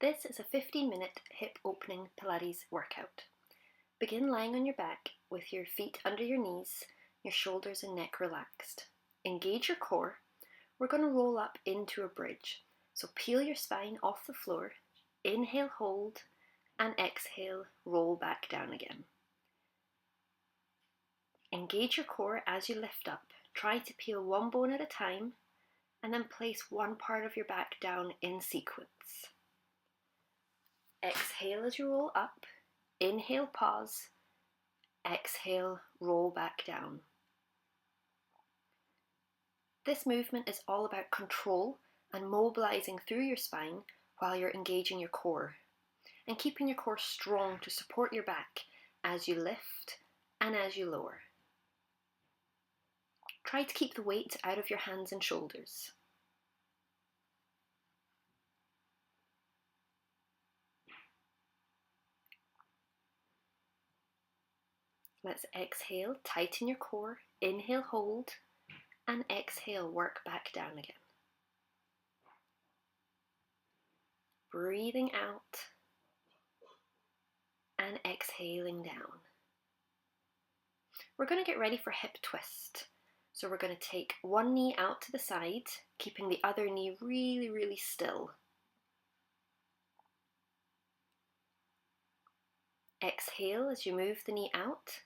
This is a 15-minute hip opening Pilates workout. Begin lying on your back with your feet under your knees, your shoulders and neck relaxed. Engage your core. We're going to roll up into a bridge. So peel your spine off the floor, inhale, hold, and exhale, roll back down again. Engage your core as you lift up. Try to peel one bone at a time, and then place one part of your back down in sequence. Exhale as you roll up, inhale, pause, exhale, roll back down. This movement is all about control and mobilizing through your spine while you're engaging your core and keeping your core strong to support your back as you lift and as you lower. Try to keep the weight out of your hands and shoulders. Let's exhale, tighten your core, inhale, hold, and exhale, work back down again. Breathing out and exhaling down. We're going to get ready for hip twist. So we're going to take one knee out to the side, keeping the other knee really, really still. Exhale as you move the knee out.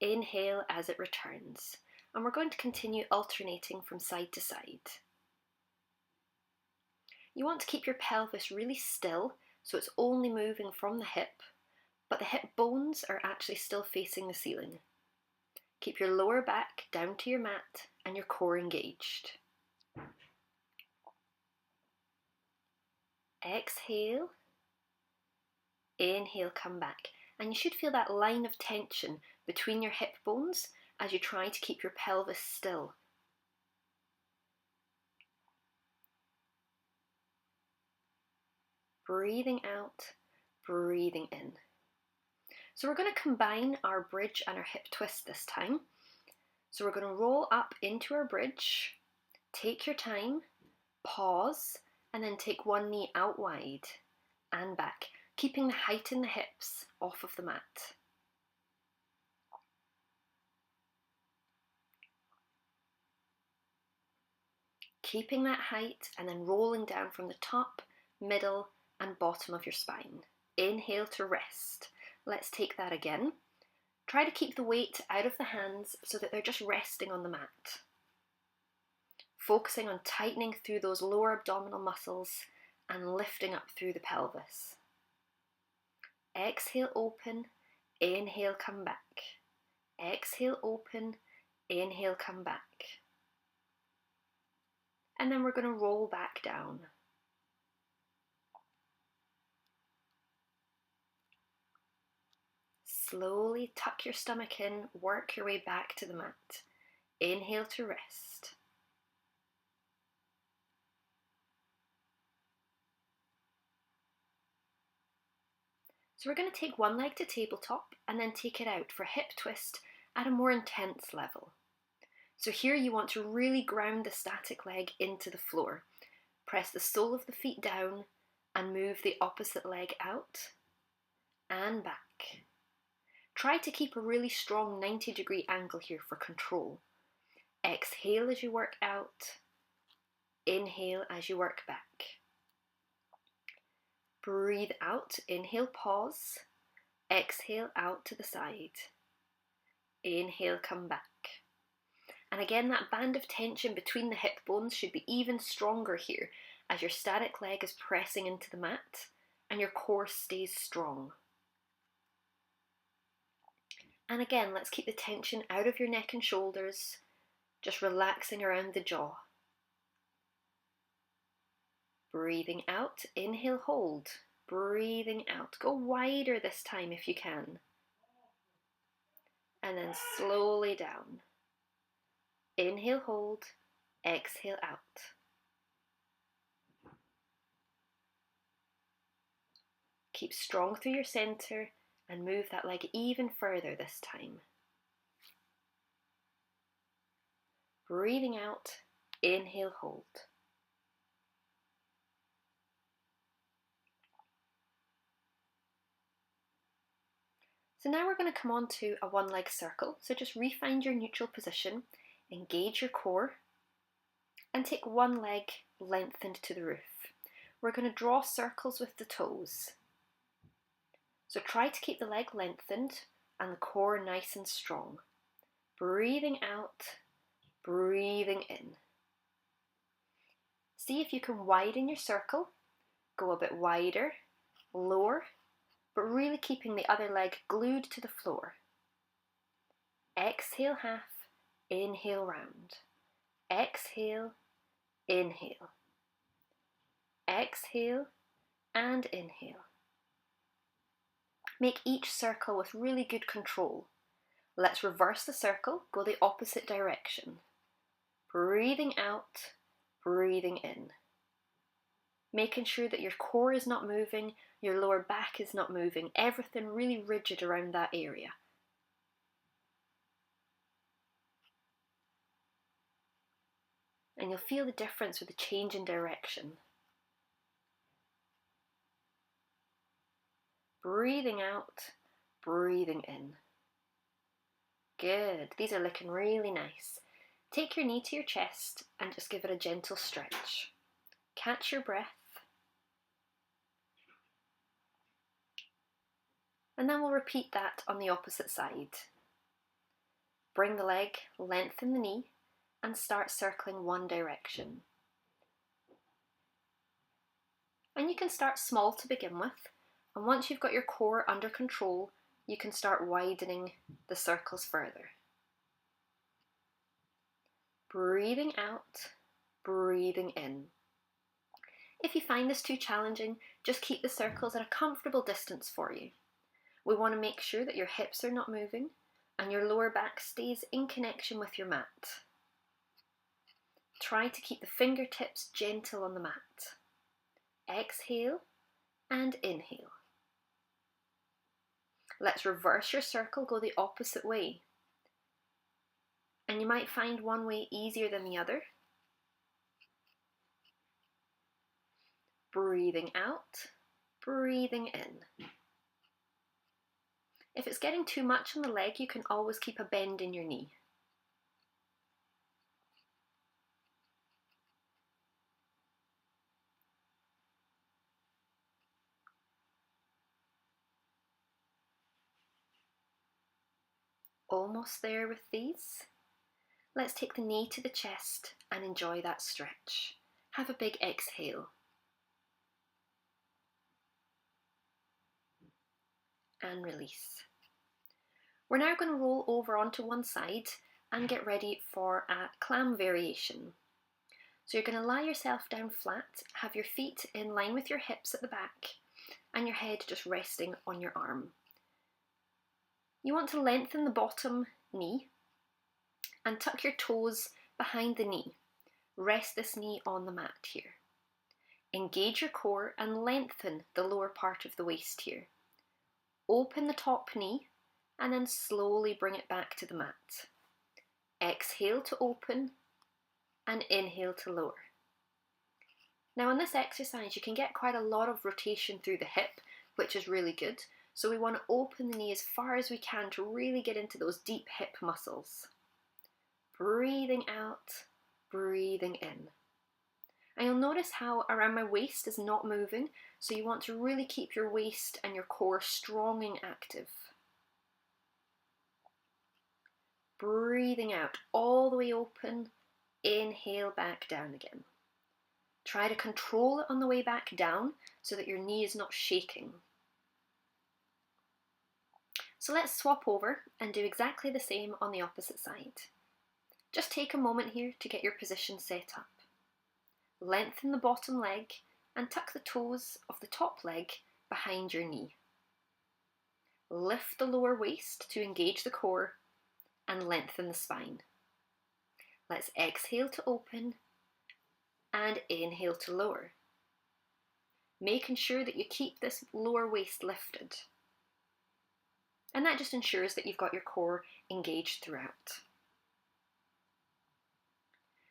Inhale as it returns. And we're going to continue alternating from side to side. You want to keep your pelvis really still, so it's only moving from the hip, but the hip bones are actually still facing the ceiling. Keep your lower back down to your mat and your core engaged. Exhale, inhale, come back. And you should feel that line of tension between your hip bones as you try to keep your pelvis still. Breathing out, breathing in. So we're going to combine our bridge and our hip twist this time. So we're going to roll up into our bridge, take your time, pause, and then take one knee out wide and back, keeping the height in the hips off of the mat. Keeping that height and then rolling down from the top, middle, and bottom of your spine. Inhale to rest. Let's take that again. Try to keep the weight out of the hands so that they're just resting on the mat. Focusing on tightening through those lower abdominal muscles and lifting up through the pelvis. Exhale, open, inhale, come back. Exhale, open, inhale, come back. And then we're going to roll back down. Slowly tuck your stomach in, work your way back to the mat. Inhale to rest. So we're going to take one leg to tabletop and then take it out for hip twist at a more intense level. So here you want to really ground the static leg into the floor. Press the sole of the feet down and move the opposite leg out and back. Try to keep a really strong 90-degree angle here for control. Exhale as you work out. Inhale as you work back. Breathe out. Inhale, pause. Exhale out to the side. Inhale, come back. And again, that band of tension between the hip bones should be even stronger here as your static leg is pressing into the mat and your core stays strong. And again, let's keep the tension out of your neck and shoulders, just relaxing around the jaw. Breathing out, inhale, hold. Breathing out. Go wider this time if you can. And then slowly down. Inhale, hold. Exhale, out. Keep strong through your center and move that leg even further this time. Breathing out, inhale, hold. So now we're going to come on to a one-leg circle. So just re-find your neutral position, engage your core, and take one leg lengthened to the roof. We're going to draw circles with the toes. So try to keep the leg lengthened and the core nice and strong. Breathing out, breathing in. See if you can widen your circle, go a bit wider, lower, but really keeping the other leg glued to the floor. Exhale half, inhale round. Exhale, inhale. Exhale and inhale. Make each circle with really good control. Let's reverse the circle, go the opposite direction. Breathing out, breathing in. Making sure that your core is not moving, your lower back is not moving, everything really rigid around that area. And you'll feel the difference with the change in direction. Breathing out, breathing in. Good, these are looking really nice. Take your knee to your chest and just give it a gentle stretch. Catch your breath. And then we'll repeat that on the opposite side. Bring the leg, lengthen the knee, and start circling one direction. And you can start small to begin with, and once you've got your core under control, you can start widening the circles further. Breathing out, breathing in. If you find this too challenging, just keep the circles at a comfortable distance for you. We want to make sure that your hips are not moving and your lower back stays in connection with your mat. Try to keep the fingertips gentle on the mat. Exhale and inhale. Let's reverse your circle, go the opposite way. And you might find one way easier than the other. Breathing out, breathing in. If it's getting too much on the leg, you can always keep a bend in your knee. Almost there with these. Let's take the knee to the chest and enjoy that stretch. Have a big exhale. And release. We're now going to roll over onto one side and get ready for a clam variation. So you're going to lie yourself down flat, have your feet in line with your hips at the back and your head just resting on your arm. You want to lengthen the bottom knee and tuck your toes behind the knee. Rest this knee on the mat here. Engage your core and lengthen the lower part of the waist here. Open the top knee and then slowly bring it back to the mat. Exhale to open and inhale to lower. Now on this exercise you can get quite a lot of rotation through the hip, which is really good. So we want to open the knee as far as we can to really get into those deep hip muscles. Breathing out, breathing in. And you'll notice how around my waist is not moving, so you want to really keep your waist and your core strong and active. Breathing out all the way open, inhale back down again. Try to control it on the way back down so that your knee is not shaking. So let's swap over and do exactly the same on the opposite side. Just take a moment here to get your position set up. Lengthen the bottom leg and tuck the toes of the top leg behind your knee. Lift the lower waist to engage the core and lengthen the spine. Let's exhale to open and inhale to lower. Making sure that you keep this lower waist lifted. And that just ensures that you've got your core engaged throughout.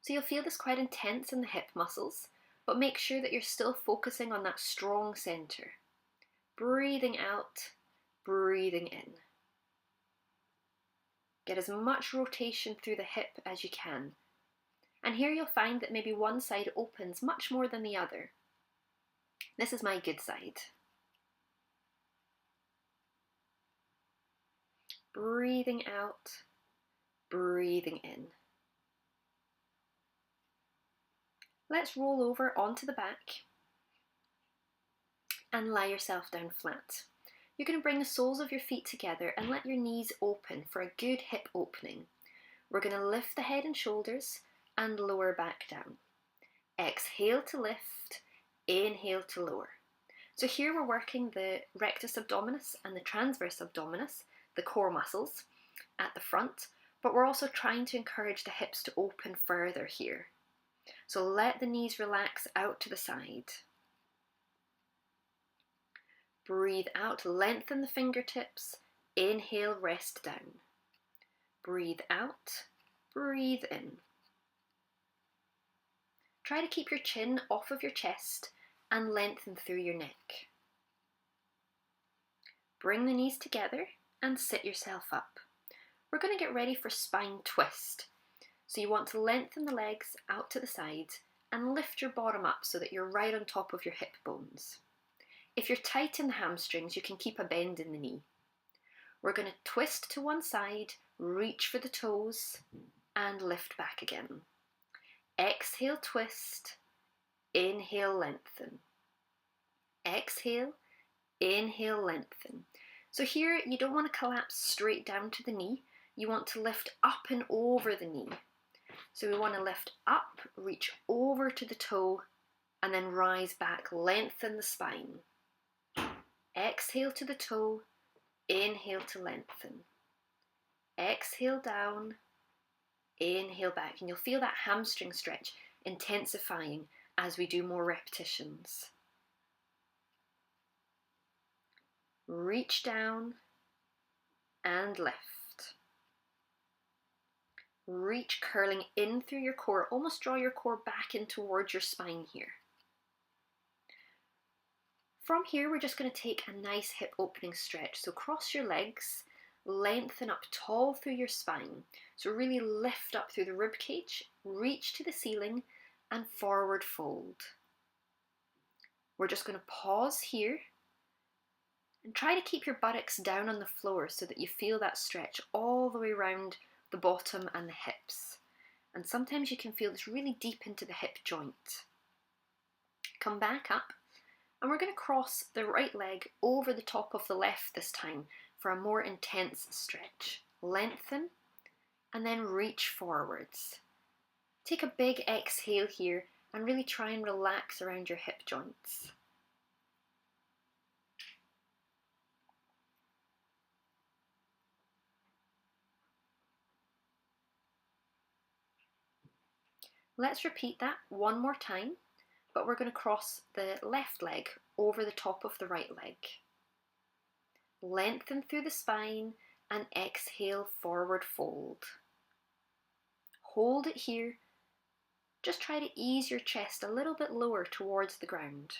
So you'll feel this quite intense in the hip muscles, but make sure that you're still focusing on that strong centre. Breathing out, breathing in. Get as much rotation through the hip as you can. And here you'll find that maybe one side opens much more than the other. This is my good side. Breathing out, breathing in. Let's roll over onto the back and lie yourself down flat. You're going to bring the soles of your feet together and let your knees open for a good hip opening. We're going to lift the head and shoulders and lower back down. Exhale to lift, inhale to lower. So here we're working the rectus abdominis and the transverse abdominis, the core muscles at the front, but we're also trying to encourage the hips to open further here. So let the knees relax out to the side. Breathe out, lengthen the fingertips, inhale, rest down. Breathe out, breathe in. Try to keep your chin off of your chest and lengthen through your neck. Bring the knees together and sit yourself up. We're going to get ready for spine twist. So you want to lengthen the legs out to the sides and lift your bottom up so that you're right on top of your hip bones. If you're tight in the hamstrings, you can keep a bend in the knee. We're going to twist to one side, reach for the toes, and lift back again. Exhale, twist. Inhale, lengthen. Exhale, inhale, lengthen. So here you don't want to collapse straight down to the knee. You want to lift up and over the knee. So we want to lift up, reach over to the toe, and then rise back, lengthen the spine. Exhale to the toe, inhale to lengthen. Exhale down, inhale back. And you'll feel that hamstring stretch intensifying as we do more repetitions. Reach down and lift. Reach, curling in through your core. Almost draw your core back in towards your spine here. From here, we're just going to take a nice hip opening stretch. So cross your legs, lengthen up tall through your spine. So really lift up through the rib cage, reach to the ceiling, and forward fold. We're just going to pause here and try to keep your buttocks down on the floor so that you feel that stretch all the way around the bottom and the hips. And sometimes you can feel this really deep into the hip joint. Come back up, and we're going to cross the right leg over the top of the left this time for a more intense stretch. Lengthen, and then reach forwards. Take a big exhale here and really try and relax around your hip joints. Let's repeat that one more time, but we're going to cross the left leg over the top of the right leg. Lengthen through the spine and exhale, forward fold. Hold it here. Just try to ease your chest a little bit lower towards the ground.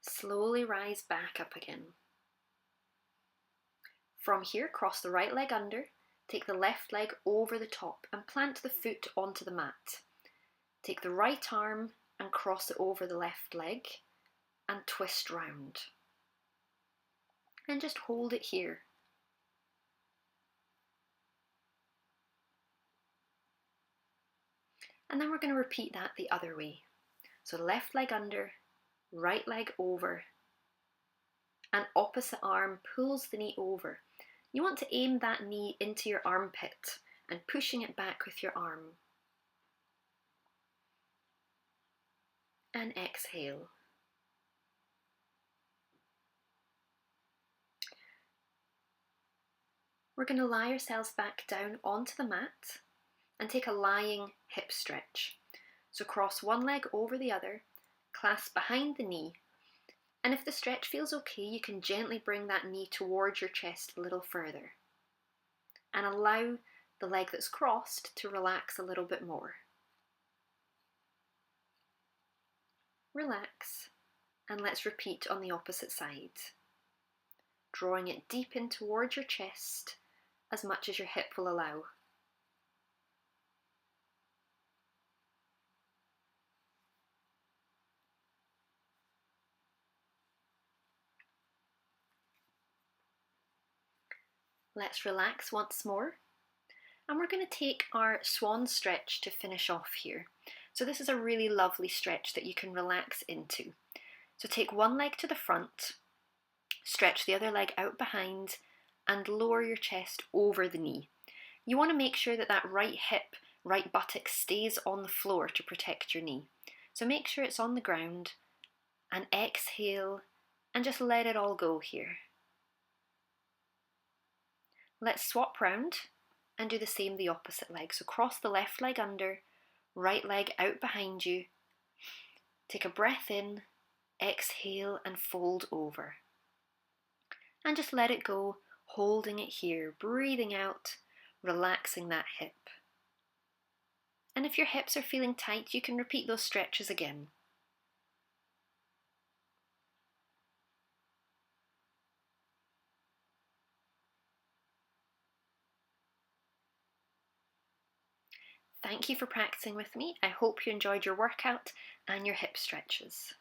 Slowly rise back up again. From here, cross the right leg under, take the left leg over the top and plant the foot onto the mat. Take the right arm and cross it over the left leg and twist round. And just hold it here. And then we're going to repeat that the other way. So left leg under, right leg over, and opposite arm pulls the knee over. You want to aim that knee into your armpit and pushing it back with your arm. And exhale. We're going to lie ourselves back down onto the mat and take a lying hip stretch. So cross one leg over the other, clasp behind the knee, and if the stretch feels okay, you can gently bring that knee towards your chest a little further and allow the leg that's crossed to relax a little bit more. relax, and let's repeat on the opposite side. Drawing it deep in towards your chest as much as your hip will allow. Let's relax once more. And we're going to take our swan stretch to finish off here. So this is a really lovely stretch that you can relax into. So take one leg to the front, stretch the other leg out behind, and lower your chest over the knee. You want to make sure that that right hip, right buttock stays on the floor to protect your knee. So make sure it's on the ground, and exhale, and just let it all go here. Let's swap round and do the same the opposite leg. So cross the left leg under, right leg out behind you. Take a breath in, exhale and fold over. And just let it go, holding it here, breathing out, relaxing that hip. And if your hips are feeling tight, you can repeat those stretches again. Thank you for practicing with me. I hope you enjoyed your workout and your hip stretches.